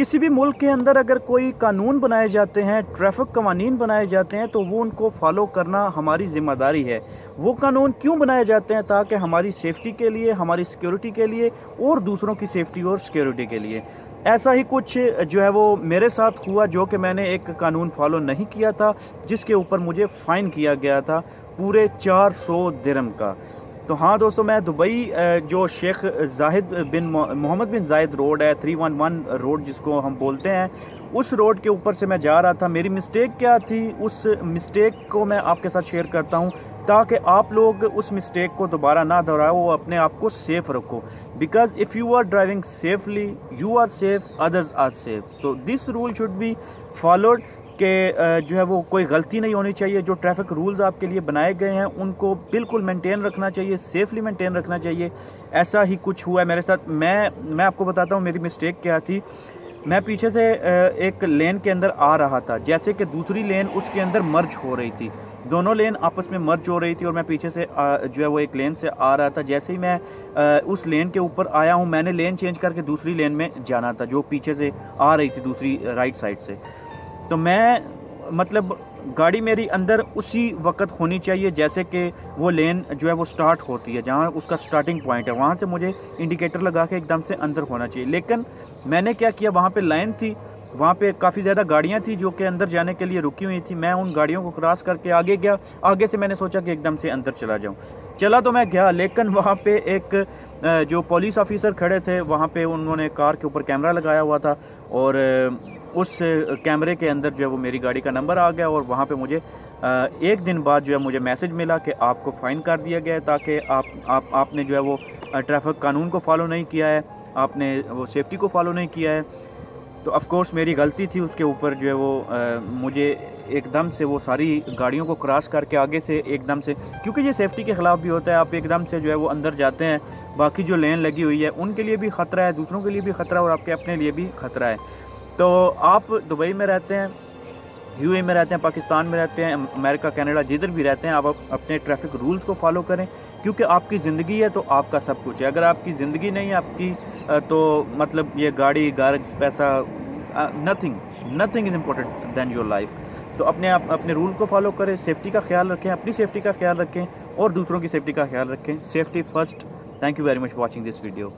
किसी भी मुल्क के अंदर अगर कोई कानून बनाए जाते हैं, ट्रैफिक कवानीन बनाए जाते हैं, तो वो उनको फॉलो करना हमारी ज़िम्मेदारी है। वो कानून क्यों बनाए जाते हैं? ताकि हमारी सेफ्टी के लिए, हमारी सिक्योरिटी के लिए और दूसरों की सेफ्टी और सिक्योरिटी के लिए। ऐसा ही कुछ जो है वो मेरे साथ हुआ, जो कि मैंने एक कानून फॉलो नहीं किया था, जिसके ऊपर मुझे फ़ाइन किया गया था पूरे 400 दिरहम का। तो हाँ दोस्तों, मैं दुबई जो शेख जाहिद बिन मोहम्मद बिन जायद रोड है, 311 रोड जिसको हम बोलते हैं, उस रोड के ऊपर से मैं जा रहा था। मेरी मिस्टेक क्या थी, उस मिस्टेक को मैं आपके साथ शेयर करता हूँ ताकि आप लोग उस मिस्टेक को दोबारा ना दोहराओ, अपने आप को सेफ रखो। Because if you are driving safely, you are safe, others are safe. So this rule should be followed कि जो है वो कोई गलती नहीं होनी चाहिए। जो ट्रैफिक रूल्स आपके लिए बनाए गए हैं उनको बिल्कुल मेंटेन रखना चाहिए, सेफली मेंटेन रखना चाहिए। ऐसा ही कुछ हुआ है मेरे साथ। मैं आपको बताता हूँ मेरी मिस्टेक क्या थी। मैं पीछे से एक लेन के अंदर आ रहा था, जैसे कि दूसरी लेन उसके अंदर मर्ज हो रही थी, दोनों लेन आपस में मर्ज हो रही थी और मैं पीछे से जो है वो एक लेन से आ रहा था। जैसे ही मैं उस लेन के ऊपर आया हूँ, मैंने लेन चेंज करके दूसरी लेन में जाना था जो पीछे से आ रही थी दूसरी राइट साइड से। तो मैं मतलब गाड़ी मेरी अंदर उसी वक्त होनी चाहिए जैसे कि वो लेन जो है वो स्टार्ट होती है, जहाँ उसका स्टार्टिंग पॉइंट है, वहाँ से मुझे इंडिकेटर लगा के एकदम से अंदर होना चाहिए। लेकिन मैंने क्या किया, वहाँ पे लाइन थी, वहाँ पे काफ़ी ज़्यादा गाड़ियाँ थी जो कि अंदर जाने के लिए रुकी हुई थी। मैं उन गाड़ियों को क्रॉस करके आगे गया। आगे से मैंने सोचा कि एकदम से अंदर चला जाऊँ। चला तो मैं गया, लेकिन वहाँ पे एक जो पुलिस ऑफिसर खड़े थे, वहाँ पे उन्होंने कार के ऊपर कैमरा लगाया हुआ था और उस कैमरे के अंदर जो है वो मेरी गाड़ी का नंबर आ गया और वहाँ पे मुझे एक दिन बाद जो है मुझे मैसेज मिला कि आपको फ़ाइन कर दिया गया है, ताकि आपने जो है वो ट्रैफिक कानून को फॉलो नहीं किया है, आपने वो सेफ्टी को फॉलो नहीं किया है। तो ऑफ कोर्स मेरी गलती थी। उसके ऊपर जो है वो मुझे एकदम से वो सारी गाड़ियों को क्रॉस करके आगे से एकदम से, क्योंकि ये सेफ्टी के ख़िलाफ़ भी होता है, आप एकदम से जो है वो अंदर जाते हैं, बाकी जो लेन लगी हुई है उनके लिए भी ख़तरा है, दूसरों के लिए भी ख़तरा है और आपके अपने लिए भी ख़तरा है। तो आप दुबई में रहते हैं, यूएई में रहते हैं, पाकिस्तान में रहते हैं, अमेरिका, कनाडा, जिधर भी रहते हैं, आप अपने ट्रैफिक रूल्स को फॉलो करें, क्योंकि आपकी ज़िंदगी है तो आपका सब कुछ है। अगर आपकी ज़िंदगी नहीं है आपकी, तो मतलब ये गाड़ी, घर, पैसा, nothing is important than your life. तो अपने रूल को फॉलो करें, सेफ्टी का ख्याल रखें, अपनी सेफ्टी का ख्याल रखें और दूसरों की सेफ्टी का ख्याल रखें। Safety first. Thank you very much for watching this video.